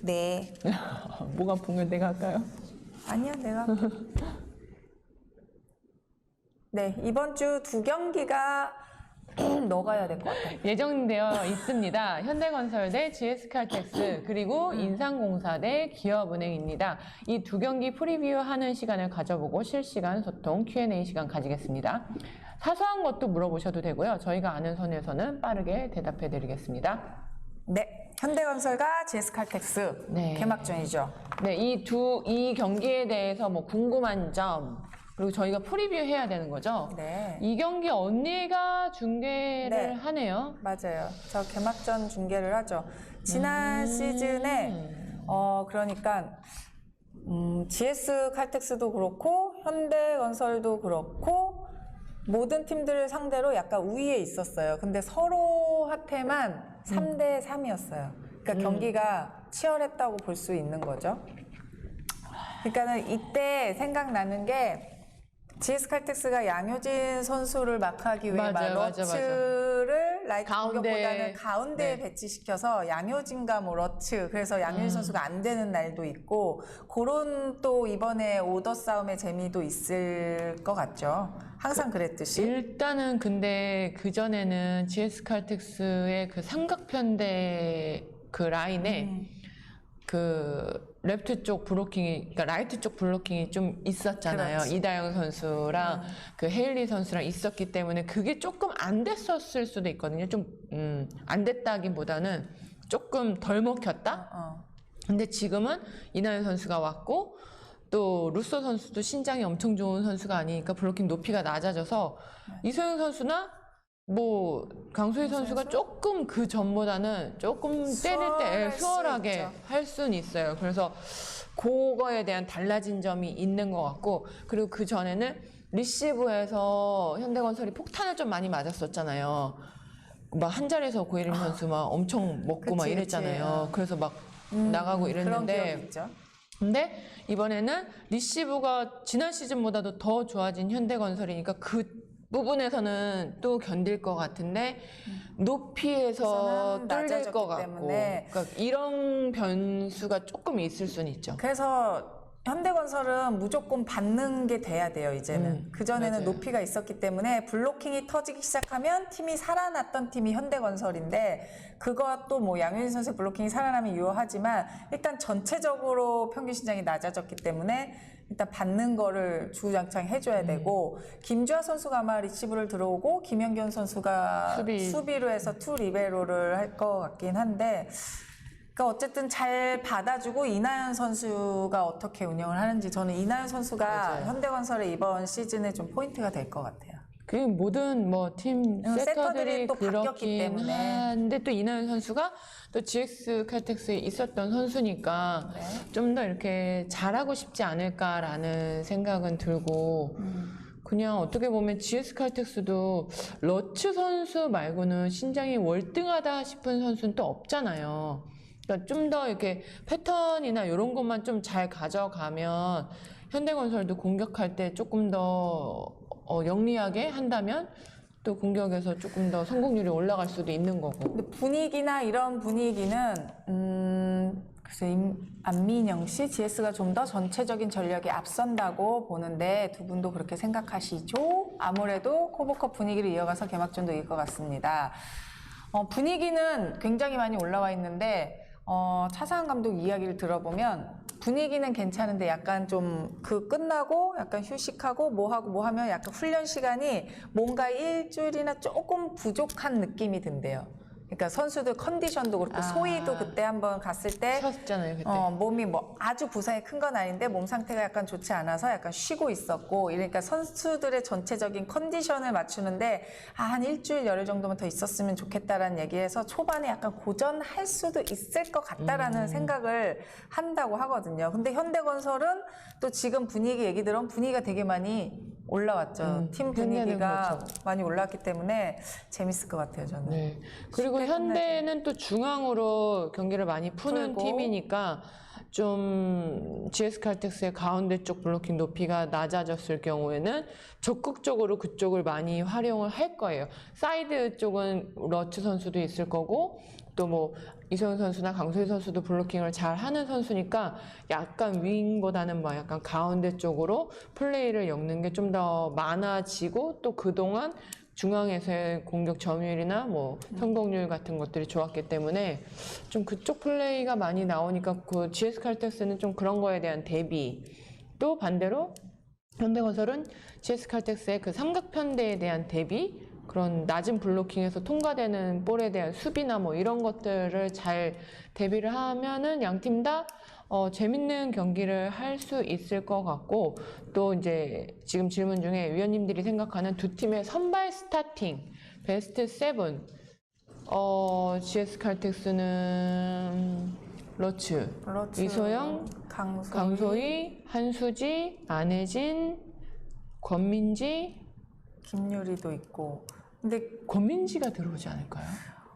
네. 뭐가 아프면 내가 할까요? 아니야, 내가. 네, 이번 주 2경기가 너가 해야 될 것 같아. 예정되어 있습니다. 현대건설 대 GS칼텍스 그리고 인삼공사 대 기업은행입니다. 이 2경기 프리뷰하는 시간을 가져보고 실시간 소통 Q&A 시간 가지겠습니다. 사소한 것도 물어보셔도 되고요. 저희가 아는 선에서는 빠르게 대답해 드리겠습니다. 네, 현대건설과 GS칼텍스 네. 개막전이죠. 네, 이 경기에 대해서 뭐 궁금한 점, 그리고 저희가 프리뷰 해야 되는 거죠? 네. 이 경기 언니가 중계를 네. 하네요. 맞아요. 저 개막전 중계를 하죠. 지난 시즌에 그러니까 GS칼텍스도 그렇고 현대건설도 그렇고 모든 팀들을 상대로 약간 우위에 있었어요. 근데 서로한테만 3대 3이었어요. 그러니까 경기가 치열했다고 볼 수 있는 거죠. 그러니까는 이때 생각나는 게 GS칼텍스가 양효진 선수를 막하기 위해 맞아요, 러츠를 라이트 가운데. 공격보다는 가운데에 네. 배치시켜서 양효진과 뭐 러츠 그래서 양효진 선수가 안 되는 날도 있고 그런 또 이번에 오더 싸움의 재미도 있을 것 같죠. 항상 그랬듯이. 일단은 근데 그전에는 GS칼텍스의 그 삼각편대 그 라인에 그 레프트 쪽 블로킹이, 그러니까 라이트 쪽 블로킹이 좀 있었잖아요. 그렇지. 이다영 선수랑 그 헤일리 선수랑 있었기 때문에 그게 조금 안 됐었을 수도 있거든요. 좀 안 됐다기보다는 조금 덜 먹혔다. 근데 지금은 이나연 선수가 왔고 또 루소 선수도 신장이 엄청 좋은 선수가 아니니까 블로킹 높이가 낮아져서 이소영 선수나 뭐 강소희 선수가 조금 그 전보다는 조금 때릴 때 수월하게 할 수는 있어요. 그래서 그거에 대한 달라진 점이 있는 것 같고, 그리고 그 전에는 리시브에서 현대건설이 폭탄을 좀 많이 맞았었잖아요. 막 한 자리에서 고예림 선수 막 엄청 먹고 막 그치, 이랬잖아요. 그치. 그래서 막 나가고 그런 이랬는데 기억이 있죠. 근데 이번에는 리시브가 지난 시즌보다도 더 좋아진 현대건설이니까 그 부분에서는 또 견딜 것 같은데 높이에서 우선은 뚫릴 낮아졌기 것 같고 때문에. 그러니까 이런 변수가 조금 있을 수는 있죠. 그래서 현대건설은 무조건 받는 게 돼야 돼요, 이제는. 그전에는 맞아요. 높이가 있었기 때문에 블로킹이 터지기 시작하면 팀이 살아났던 팀이 현대건설인데 그것도 뭐 양효진 선수의 블로킹이 살아나면 유효하지만 일단 전체적으로 평균 신장이 낮아졌기 때문에 일단 받는 거를 주구장창 해줘야 되고 김주하 선수가 아마 리시브를 들어오고 김연경 선수가 수비로 해서 투 리베로를 할 것 같긴 한데 그러니까 어쨌든 잘 받아주고 이나연 선수가 어떻게 운영을 하는지 저는 이나연 선수가 맞아요. 현대건설의 이번 시즌에 좀 포인트가 될 것 같아요. 그 모든 뭐 팀 세터들이 또 바뀌었기 그렇긴 때문에. 한데 또 이나연 선수가 또 GX 칼텍스에 있었던 선수니까 좀 더 이렇게 잘하고 싶지 않을까라는 생각은 들고 그냥 어떻게 보면 GS 칼텍스도 러츠 선수 말고는 신장이 월등하다 싶은 선수는 또 없잖아요. 그러니까 좀 더 이렇게 패턴이나 이런 것만 좀 잘 가져가면 현대건설도 공격할 때 조금 더 영리하게 한다면 또 공격에서 조금 더 성공률이 올라갈 수도 있는 거고. 근데 분위기나 이런 분위기는 글쎄 안민영 씨 GS가 좀 더 전체적인 전력이 앞선다고 보는데 두 분도 그렇게 생각하시죠? 아무래도 코보컵 분위기를 이어가서 개막전도 이길 것 같습니다. 분위기는 굉장히 많이 올라와 있는데 차상현 감독 이야기를 들어보면 분위기는 괜찮은데 약간 좀 그 끝나고 약간 휴식하고 뭐 하고 뭐 하면 약간 훈련 시간이 뭔가 일주일이나 조금 부족한 느낌이 든대요. 그러니까 선수들 컨디션도 그렇고 소희도 그때 한번 갔을 때 쉬었잖아요, 그때. 몸이 뭐 아주 부상이 큰 건 아닌데 몸 상태가 약간 좋지 않아서 약간 쉬고 있었고 이러니까 선수들의 전체적인 컨디션을 맞추는데 한 일주일 열흘 정도만 더 있었으면 좋겠다라는 얘기해서 초반에 약간 고전할 수도 있을 것 같다라는 생각을 한다고 하거든요. 근데 현대건설은 또 지금 분위기 얘기 들으면 분위기가 되게 많이 올라왔죠. 팀 분위기가 그렇죠. 많이 올라왔기 때문에 재밌을 것 같아요, 저는. 네. 그리고 현대는 또 중앙으로 경기를 많이 푸는 풀고. 팀이니까 좀 GS칼텍스의 가운데 쪽 블로킹 높이가 낮아졌을 경우에는 적극적으로 그쪽을 많이 활용을 할 거예요. 사이드 쪽은 러츠 선수도 있을 거고 또 뭐 이소영 선수나 강소희 선수도 블로킹을 잘 하는 선수니까 약간 윙보다는 뭐 약간 가운데 쪽으로 플레이를 엮는 게 좀 더 많아지고 또 그동안 중앙에서의 공격 점유율이나 뭐 성공률 같은 것들이 좋았기 때문에 좀 그쪽 플레이가 많이 나오니까 그 GS 칼텍스는 좀 그런 거에 대한 대비 또 반대로 현대건설은 GS 칼텍스의 그 삼각편대에 대한 대비 그런 낮은 블로킹에서 통과되는 볼에 대한 수비나 뭐 이런 것들을 잘 대비를 하면은 양 팀 다 재밌는 경기를 할 수 있을 것 같고 또 이제 지금 질문 중에 위원님들이 생각하는 두 팀의 선발 스타팅 베스트 7 GS 칼텍스는 러츠, 이소영, 강소희, 한수지, 안혜진, 권민지, 김유리도 있고. 근데 권민지가 들어오지 않을까요?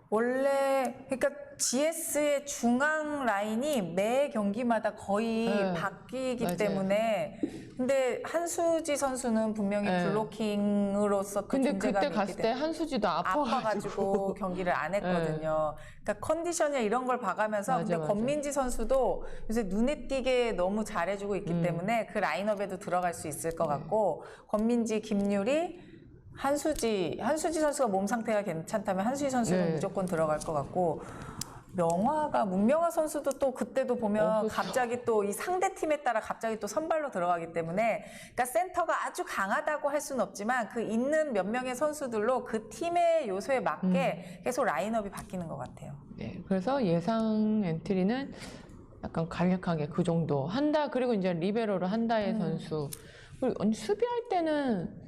원래 그러니까 GS의 중앙 라인이 매 경기마다 거의 네, 바뀌기 맞아요. 때문에 근데 한수지 선수는 분명히 네. 블로킹으로서 또 근데 존재감이 그때 갔을 있기 때 때문에 한수지도 아파가지고 경기를 안 했거든요. 그러니까 컨디션이나 이런 걸 봐가면서 맞아, 근데 맞아. 권민지 선수도 요새 눈에 띄게 너무 잘해주고 있기 때문에 그 라인업에도 들어갈 수 있을 것 같고 권민지, 김유리 한수지 선수가 몸 상태가 괜찮다면 한수지 선수는 네. 무조건 들어갈 것 같고 문명화 선수도 또 그때도 보면 그렇죠. 갑자기 또 이 상대 팀에 따라 갑자기 또 선발로 들어가기 때문에 그러니까 센터가 아주 강하다고 할 수는 없지만 그 있는 몇 명의 선수들로 그 팀의 요소에 맞게 계속 라인업이 바뀌는 것 같아요. 네, 그래서 예상 엔트리는 약간 간략하게 그 정도 한다. 그리고 이제 리베로로 한다의 선수. 그리고 언니 수비할 때는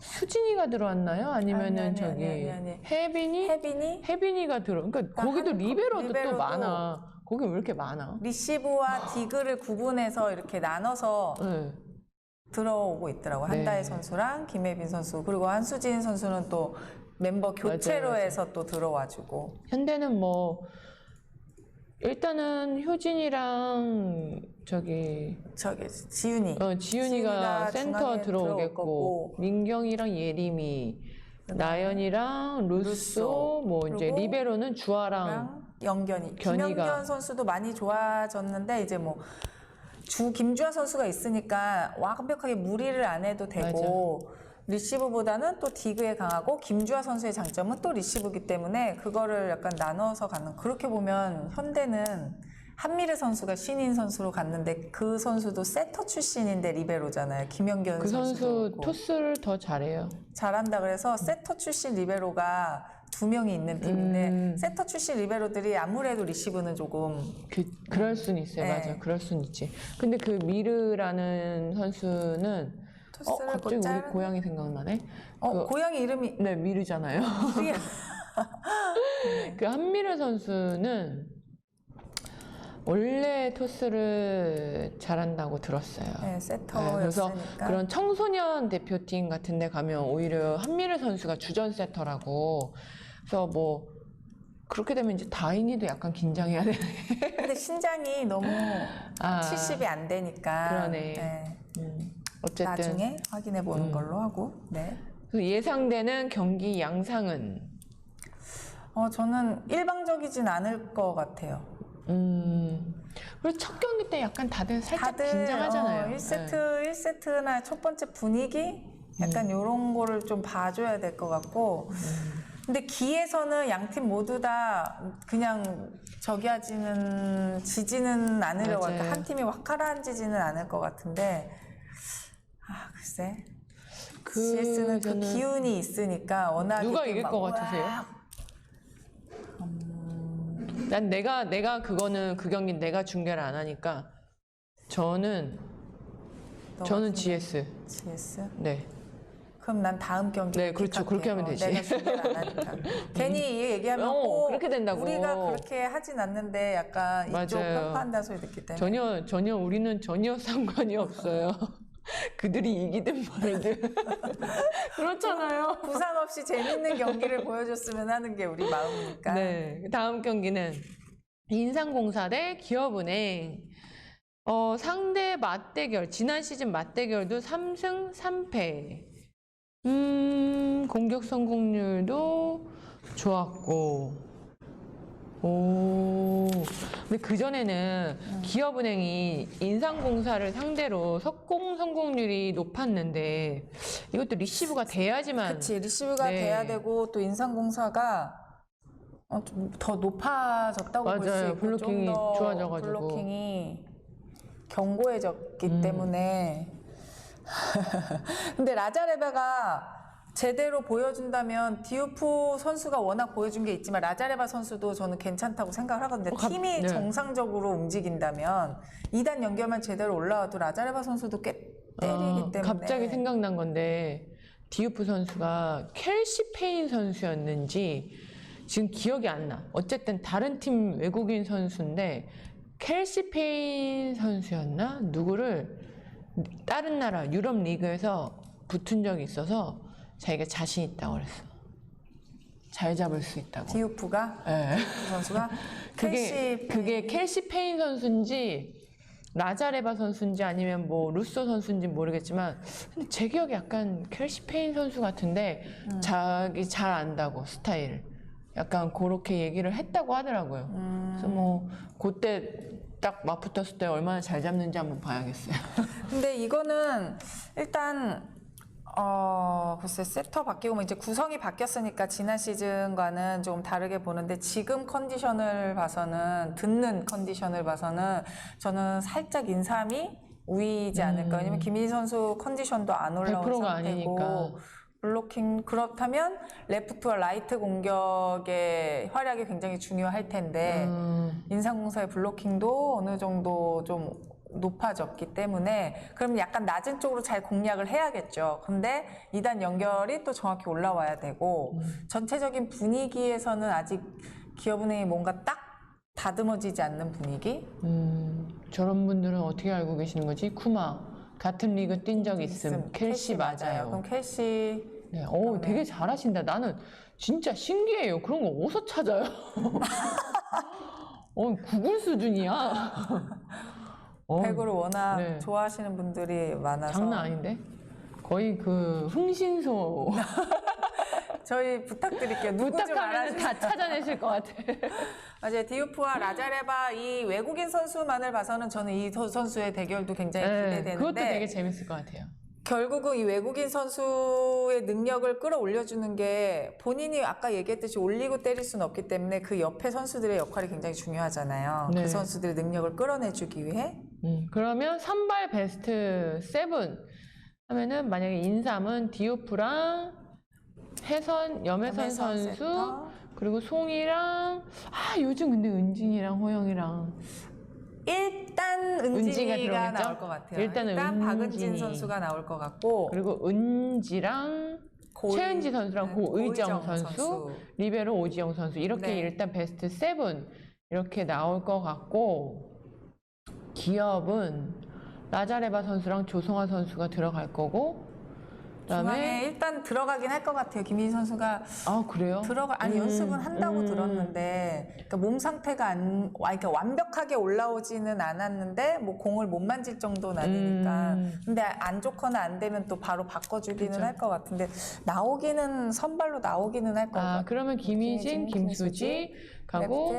수진이가 들어왔나요? 아니면은 아니. 혜빈이가 들어. 그러니까 거기도 리베로도 또 많아. 거기 왜 이렇게 많아? 리시브와 디그를 구분해서 이렇게 나눠서 네. 들어오고 있더라고. 한다혜 선수랑 김혜빈 선수 그리고 한수진 선수는 또 멤버 교체로 맞아요. 해서 또 들어와주고. 현대는 뭐 일단은 효진이랑 지윤이가 지윤이가 센터 중앙에 들어올 들어오겠고 거고. 민경이랑 예림이 나연이랑 루소 뭐 이제 그리고 리베로는 주아랑 영견이 견이가. 김영견 선수도 많이 좋아졌는데 이제 뭐 김주아 선수가 있으니까 완벽하게 무리를 안 해도 되고 리시브보다는 또 디그에 강하고 김주아 선수의 장점은 또 리시브이기 때문에 그거를 약간 나눠서 가는 그렇게 보면 현대는 한미르 선수가 신인 선수로 갔는데 그 선수도 세터 출신인데 리베로잖아요. 김영견 그 선수도 선수 그렇고. 토스를 더 잘해요. 잘한다 그래서 세터 출신 리베로가 2명이 있는 팀인데 세터 출신 리베로들이 아무래도 리시브는 조금 그럴 수는 있어요. 네. 맞아. 그럴 수는 있지. 근데 그 미르라는 선수는 토스를 갑자기 못 우리 고양이 생각나네. 고양이 이름이 네, 미르잖아요. 그 한미르 선수는 원래 토스를 잘한다고 들었어요. 네, 세터였으니까. 그래서 그런 청소년 대표팀 같은 데 가면 오히려 한미르 선수가 주전 세터라고. 그래서 뭐 그렇게 되면 이제 다인이도 약간 긴장해야 되네. 근데 신장이 너무 70이 안 되니까. 그러네. 네. 어쨌든 나중에 확인해 보는 걸로 하고. 네. 그 예상되는 경기 양상은 저는 일방적이진 않을 것 같아요. 그리고 첫 경기 때 약간 다들 살짝 긴장하잖아요. 1세트나 첫 번째 분위기? 약간 이런 거를 좀 봐줘야 될 것 같고. 근데 기에서는 양 팀 모두 다 그냥 지지는 않으려고 할까. 한 팀이 확 가라앉지는 않을 것 같은데. 글쎄. GS는 그 기운이 있으니까 워낙 누가 이길 것 같으세요? 난 내가 그 경기 내가 중계를 안 하니까 저는 GS. GS? 네. 그럼 난 다음 경기. 네, 그렇죠. 그렇게 하면 되지. 내가 중계를 안 하니까. 괜히 이 얘기하면 꼭 그렇게 된다고. 우리가 그렇게 하진 않는데 약간 이쪽 맞아요. 평가한다는 소리 듣기 때문에. 전혀 우리는 전혀 상관이 없어요. 그들이 이기든 말든. 그렇잖아요. 부상 없이 재밌는 경기를 보여줬으면 하는 게 우리 마음이니까. 네. 다음 경기는 인삼공사 대 기업은행. 상대 맞대결, 지난 시즌 맞대결도 3승 3패. 공격 성공률도 좋았고. 오. 근데 그전에는 기업은행이 인상공사를 상대로 석공 성공률이 높았는데 이것도 리시브가 돼야지만. 그치, 리시브가 네. 돼야 되고 또 인상공사가 좀 더 높아졌다고 볼 수 맞아요. 있고 블로킹이 좀 더 좋아져가지고. 블로킹이 견고해졌기 때문에 근데 라자레바가 제대로 보여준다면 디오프 선수가 워낙 보여준 게 있지만 라자레바 선수도 저는 괜찮다고 생각을 하거든요. 팀이 네. 정상적으로 움직인다면 2단 연결만 제대로 올라와도 라자레바 선수도 꽤 때리기 때문에 갑자기 생각난 건데 디오프 선수가 켈시 페인 선수였는지 지금 기억이 안 나. 어쨌든 다른 팀 외국인 선수인데 켈시 페인 선수였나? 누구를 다른 나라 유럽 리그에서 붙은 적이 있어서 자기가 자신 있다고 그랬어. 잘 잡을 수 있다고. 디오프가 네. 디오프 선수가 그게 켈시 페인 선수인지 라자레바 선수인지 아니면 뭐 루소 선수인지 모르겠지만 근데 제 기억에 약간 켈시 페인 선수 같은데 자기 잘 안다고 스타일을 약간 그렇게 얘기를 했다고 하더라고요. 그래서 뭐 그때 딱 맞붙었을 때 얼마나 잘 잡는지 한번 봐야겠어요. 근데 이거는 일단 글쎄 세터 바뀌고 이제 구성이 바뀌었으니까 지난 시즌과는 좀 다르게 보는데 지금 컨디션을 봐서는 듣는 컨디션을 봐서는 저는 살짝 인삼이 우위이지 않을까. 왜냐면 김희지 선수 컨디션도 안 올라온 100%가 상태고 아니니까. 블로킹 그렇다면 레프트와 라이트 공격의 활약이 굉장히 중요할 텐데 인상공사의 블로킹도 어느 정도 좀 높아졌기 때문에 그럼 약간 낮은 쪽으로 잘 공략을 해야겠죠. 근데 2단 연결이 또 정확히 올라와야 되고 전체적인 분위기에서는 아직 기업은행이 뭔가 딱 다듬어지지 않는 분위기? 저런 분들은 어떻게 알고 계시는 거지? 쿠마 같은 리그 뛴 적 있음. 켈시 맞아요. 그럼 켈시 네, 되게 잘하신다. 나는 진짜 신기해요. 그런 거 어디서 찾아요? 구글 수준이야. 배구를 워낙 네. 좋아하시는 분들이 많아서 장난 아닌데? 거의 그 흥신소 저희 부탁드릴게요. 누구 좀 부탁하면 알아주세요. 다 찾아내실 것 같아. 맞아요. 디오프와 라자레바 이 외국인 선수만을 봐서는 저는 이 선수의 대결도 굉장히 기대되는데 그것도 되게 재밌을 것 같아요. 결국은 이 외국인 선수의 능력을 끌어올려주는 게 본인이 아까 얘기했듯이 올리고 때릴 수는 없기 때문에 그 옆에 선수들의 역할이 굉장히 중요하잖아요. 네. 그 선수들의 능력을 끌어내주기 위해 그러면 선발 베스트 7 하면은 만약에 인삼은 디오프랑 염혜선 염혜선 선수 세터. 그리고 송이랑 요즘 근데 은진이랑 호영이랑 일단 은지가 은진이가 들어오겠죠? 나올 것 같아요. 일단은 일단 박은진 은진이. 선수가 나올 것 같고 그리고 은지랑 최은지 선수랑 고의정 선수, 리베로 오지영 선수 이렇게 네. 일단 베스트 7 이렇게 나올 것 같고 기업은 라자레바 선수랑 조성아 선수가 들어갈 거고 중앙에 그다음에 일단 들어가긴 할 것 같아요. 김희진 선수가 그래요? 연습은 한다고 들었는데 그러니까 몸 상태가 그러니까 완벽하게 올라오지는 않았는데 뭐 공을 못 만질 정도는 아니니까 근데 안 좋거나 안 되면 또 바로 바꿔주기는 그쵸. 할 것 같은데 선발로 나오기는 할 것 같아요. 그러면 김희진, 김수지 가고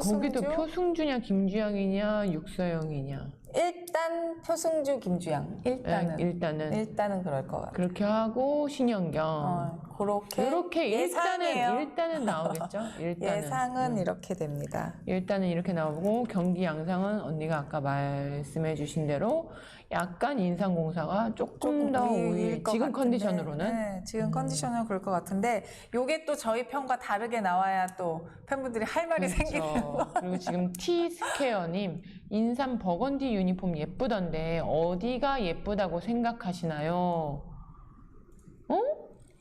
거기도 표승주냐 김주영이냐 육서영이냐 일단 표승주, 김주영 일단은 그럴 것 같아요. 그렇게 하고 신현경 그렇게 일단은 나오겠죠. 예상은 이렇게 됩니다. 일단은 이렇게 나오고 경기 양상은 언니가 아까 말씀해주신 대로 약간 인상공사가 조금 더 우위 지금 컨디션으로는 네, 지금 컨디션은 그럴 것 같은데 요게 또 저희 편과 다르게 나와야 또 팬분들이 할 말이 생기는 거. 그리고 지금 T스퀘어님 인삼 버건디 유니폼 예쁘던데 어디가 예쁘다고 생각하시나요?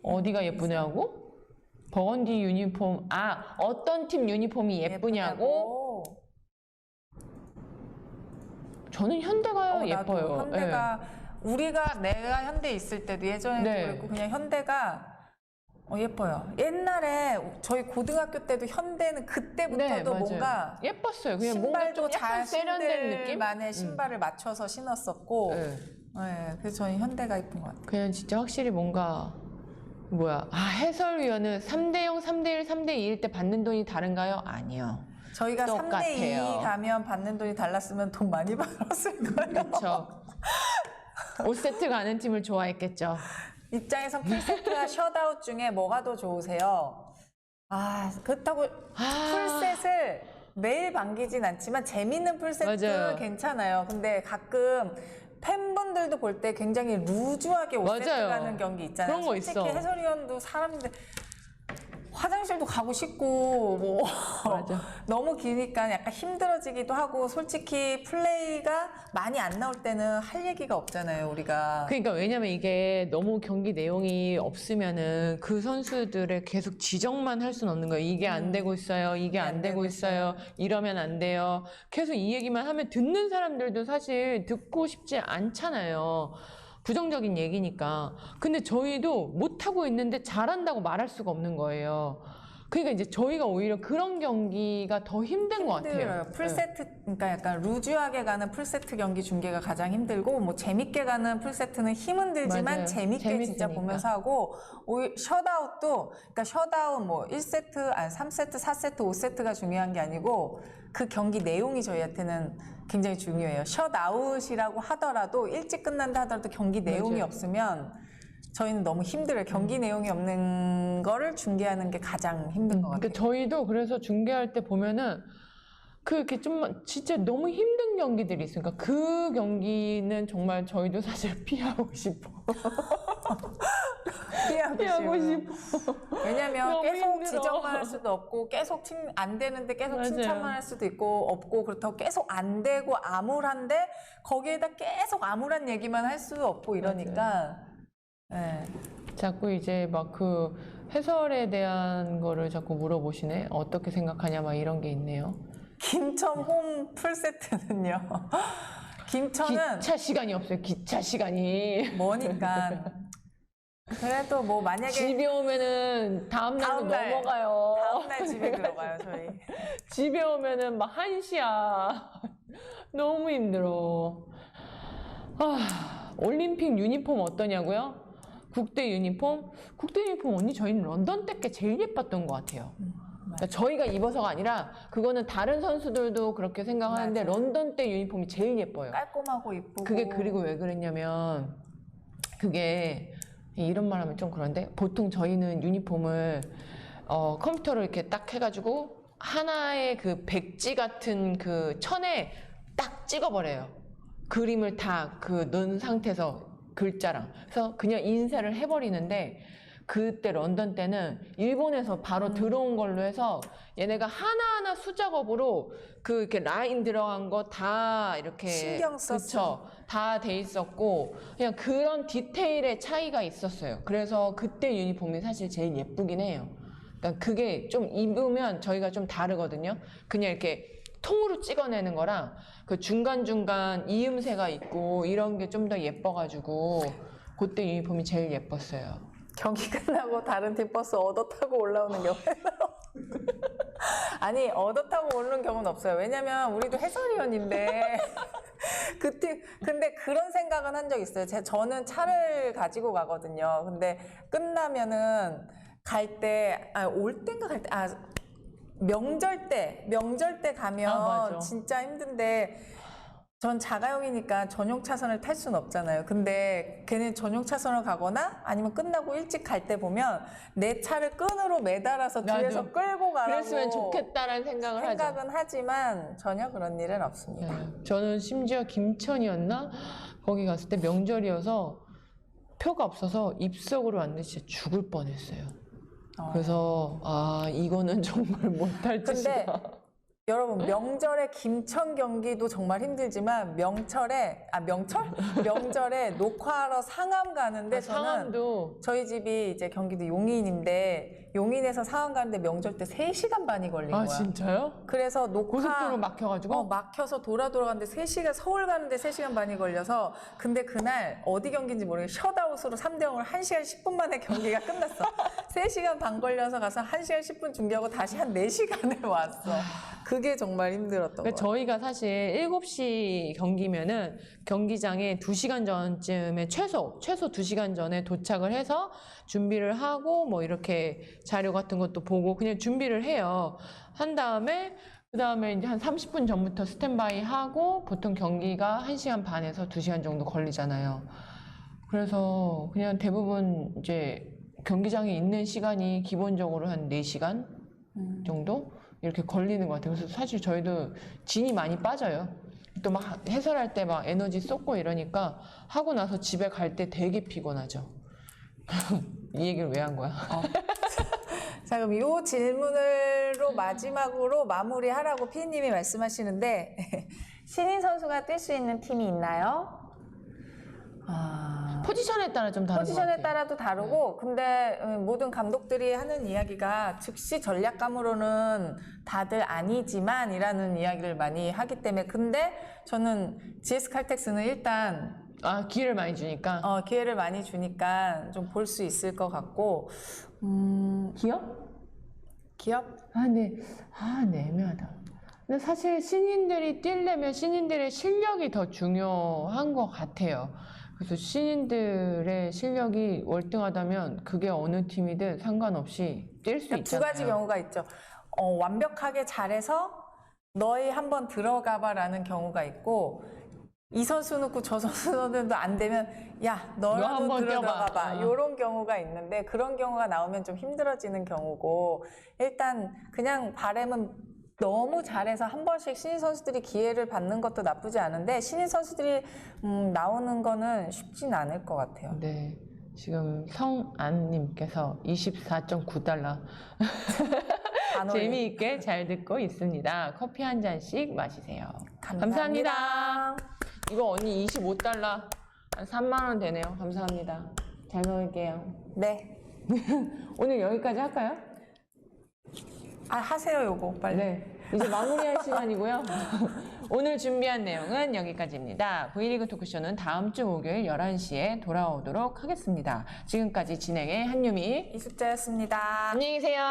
어디가 예쁘냐고? 버건디 유니폼 어떤 팀 유니폼이 예쁘냐고? 저는 현대가 예뻐요. 현대가 내가 현대 있을 때도 예전에도 그랬고 그냥 현대가 예뻐요. 옛날에 저희 고등학교 때도 현대는 그때부터도 뭔가 예뻤어요. 그냥 뭔가 좀 약간 세련된 느낌? 만의 신발을 맞춰서 신었었고 그래서 저는 현대가 예쁜 것 같아요. 그냥 진짜 확실히 뭔가 해설위원은 3대0, 3대1, 3대2일 때 받는 돈이 다른가요? 아니요. 저희가 똑같아요. 3대2 가면 받는 돈이 달랐으면 돈 많이 벌었을 거예요. 그렇죠. 5세트 가는 팀을 좋아했겠죠. 입장에서 풀세트와 셧아웃 중에 뭐가 더 좋으세요? 그렇다고 풀셋을 매일 반기진 않지만 재밌는 풀세트 맞아요. 괜찮아요. 근데 가끔 팬분들도 볼 때 굉장히 루즈하게 5세트 맞아요. 가는 경기 있잖아요. 그런 거 솔직히 있어. 해설위원도 사람인데 화장실도 가고 싶고 뭐 맞아. 너무 기니까 약간 힘들어지기도 하고 솔직히 플레이가 많이 안 나올 때는 할 얘기가 없잖아요, 우리가. 그러니까 왜냐면 이게 너무 경기 내용이 없으면은 그 선수들의 계속 지적만 할 수는 없는 거예요. 이게 안 되고 있어요. 이게 안 되고 있어요. 이러면 안 돼요. 계속 이 얘기만 하면 듣는 사람들도 사실 듣고 싶지 않잖아요. 부정적인 얘기니까. 근데 저희도 못하고 있는데 잘한다고 말할 수가 없는 거예요. 그러니까 이제 저희가 오히려 그런 경기가 더 힘든 것 같아요. 풀세트, 그러니까 약간 루즈하게 가는 풀세트 경기 중계가 가장 힘들고, 뭐 재밌게 가는 풀세트는 힘은 들지만 맞아요. 재밌게 진짜 재밌으니까. 보면서 하고, 셧아웃도, 그러니까 셧아웃 뭐 1세트, 3세트, 4세트, 5세트가 중요한 게 아니고, 그 경기 내용이 저희한테는 굉장히 중요해요. 셧아웃이라고 하더라도 일찍 끝난다 하더라도 경기 내용이 맞아요. 없으면 저희는 너무 힘들어요. 경기 내용이 없는 거를 중계하는 게 가장 힘든 것 같아요. 그러니까 저희도 그래서 중계할 때 보면은 그렇게 좀 진짜 너무 힘든 경기들이 있으니까 그 경기는 정말 저희도 사실 피하고 싶어. 피하고 싶어. 왜냐면 너무 계속 힘들어. 지적만 할 수도 없고 계속 안 되는데 계속 맞아요. 칭찬만 할 수도 있고 없고 그렇다고 계속 안 되고 암울한데 거기에다 계속 암울한 얘기만 할 수도 없고 이러니까 네. 자꾸 이제 막 그 해설에 대한 거를 자꾸 물어보시네. 어떻게 생각하냐 막 이런 게 있네요. 김천 홈 풀세트는요. 김천은 기차 시간이 없어요. 기차 시간이. 뭐니까 그래도 뭐 만약에 집에 오면은 다음 날로 다음날, 넘어가요. 다음날 집에 들어가요 저희. 집에 오면은 막 1시야. 너무 힘들어. 올림픽 유니폼 어떠냐고요? 국대 유니폼? 국대 유니폼 언니 저희는 런던 때 게 제일 예뻤던 것 같아요. 그러니까 저희가 입어서가 아니라 그거는 다른 선수들도 그렇게 생각하는데 맞아. 런던 때 유니폼이 제일 예뻐요. 깔끔하고 이쁘고 그게 그리고 왜 그랬냐면 그게 이런 말 하면 좀 그런데 보통 저희는 유니폼을 컴퓨터로 이렇게 딱 해가지고 하나의 그 백지 같은 그 천에 딱 찍어버려요. 그림을 다 그 넣은 상태에서 글자랑. 그래서 그냥 인쇄를 해버리는데 그때 런던 때는 일본에서 바로 들어온 걸로 해서 얘네가 하나하나 수작업으로 그 이렇게 라인 들어간 거 다 이렇게 신경 썼어. 그쵸. 다 돼 있었고 그냥 그런 디테일의 차이가 있었어요. 그래서 그때 유니폼이 사실 제일 예쁘긴 해요. 그러니까 그게 좀 입으면 저희가 좀 다르거든요. 그냥 이렇게 통으로 찍어내는 거랑 그 중간중간 이음새가 있고 이런 게 좀 더 예뻐가지고 그때 유니폼이 제일 예뻤어요. 경기 끝나고 다른 팀 버스 얻어 타고 올라오는 경우에는 아니 얻어 타고 오는 경우는 없어요. 왜냐면 우리도 해설위원인데 그 팀 근데 그런 생각은 한 적 있어요. 저는 차를 가지고 가거든요. 근데 끝나면은 갈 때 올 땐가 갈 때 명절 때 가면 맞아. 진짜 힘든데 전 자가용이니까 전용 차선을 탈 수는 없잖아요. 근데 걔는 전용 차선을 가거나 아니면 끝나고 일찍 갈 때 보면 내 차를 끈으로 매달아서 뒤에서 나도 끌고 가라고 그랬으면 좋겠다라는 생각을 하죠. 생각은 하지만 전혀 그런 일은 없습니다. 네. 저는 심지어 김천이었나? 거기 갔을 때 명절이어서 표가 없어서 입석으로 왔는데 진짜 죽을 뻔했어요. 그래서 이거는 정말 못할 근데 짓이다. 여러분 명절에 김천 경기도 정말 힘들지만 명절에 녹화하러 상암 가는데 저는 상암도 저희 집이 이제 경기도 용인인데 용인에서 상암 가는데 명절 때 3시간 반이 걸린 거야. 진짜요? 그래서 고속도로 막혀가지고? 막혀서 돌아가는데 3시간, 서울 가는데 3시간 반이 걸려서 근데 그날 어디 경기인지 모르겠어요. 셧아웃으로 3대0으로 1시간 10분 만에 경기가 끝났어. 3시간 반 걸려서 가서 1시간 10분 중계하고 다시 한 4시간을 왔어. 그게 정말 힘들었던 그러니까 거. 저희가 사실 7시 경기면은 경기장에 2시간 전쯤에 최소 2시간 전에 도착을 해서 준비를 하고 뭐 이렇게 자료 같은 것도 보고 그냥 준비를 해요. 한 다음에 그다음에 이제 한 30분 전부터 스탠바이 하고 보통 경기가 1시간 반에서 2시간 정도 걸리잖아요. 그래서 그냥 대부분 이제 경기장에 있는 시간이 기본적으로 한 4시간 정도 이렇게 걸리는 것 같아요. 그래서 사실 저희도 진이 많이 빠져요. 또 막 해설할 때 막 에너지 쏟고 이러니까 하고 나서 집에 갈 때 되게 피곤하죠. 이 얘기를 왜 한 거야? 자, 그럼 이 질문으로 마지막으로 마무리하라고 피디님이 말씀하시는데 신인 선수가 뛸 수 있는 팀이 있나요? 포지션에 따라 좀 다른 것 포지션에 같아요. 따라도 다르고 근데 모든 감독들이 하는 이야기가 즉시 전략감으로는 다들 아니지만 이라는 이야기를 많이 하기 때문에 근데 저는 GS 칼텍스는 일단 기회를 많이 주니까. 기회를 많이 주니까 좀 볼 수 있을 것 같고 기업? 기업? 네, 애매하다. 근데 사실 신인들이 뛰려면 신인들의 실력이 더 중요한 것 같아요. 그래서 신인들의 실력이 월등하다면 그게 어느 팀이든 상관없이 뛸 수 그러니까 두 있잖아요. 가지 경우가 있죠. 완벽하게 잘해서 너희 한번 들어가봐라는 경우가 있고 이 선수 넣고 저 선수 넣어도 안 되면 야 너 너라도 한번 들어가봐 뛰어봐. 이런 경우가 있는데 그런 경우가 나오면 좀 힘들어지는 경우고 일단 그냥 바람은 너무 잘해서 한 번씩 신인 선수들이 기회를 받는 것도 나쁘지 않은데 신인 선수들이 나오는 거는 쉽진 않을 것 같아요. 네, 지금 성안님께서 24.9달러 재미있게 잘 듣고 있습니다. 커피 한 잔씩 마시세요. 감사합니다. 이거 언니 25달러 한 3만 원 되네요. 감사합니다. 잘 먹을게요. 네. 오늘 여기까지 할까요? 하세요 요거 빨리. 네, 이제 마무리할 시간이고요. 오늘 준비한 내용은 여기까지입니다. V리그 토크쇼는 다음 주 목요일 11시에 돌아오도록 하겠습니다. 지금까지 진행의 한유미, 이숙자였습니다. 안녕히 계세요.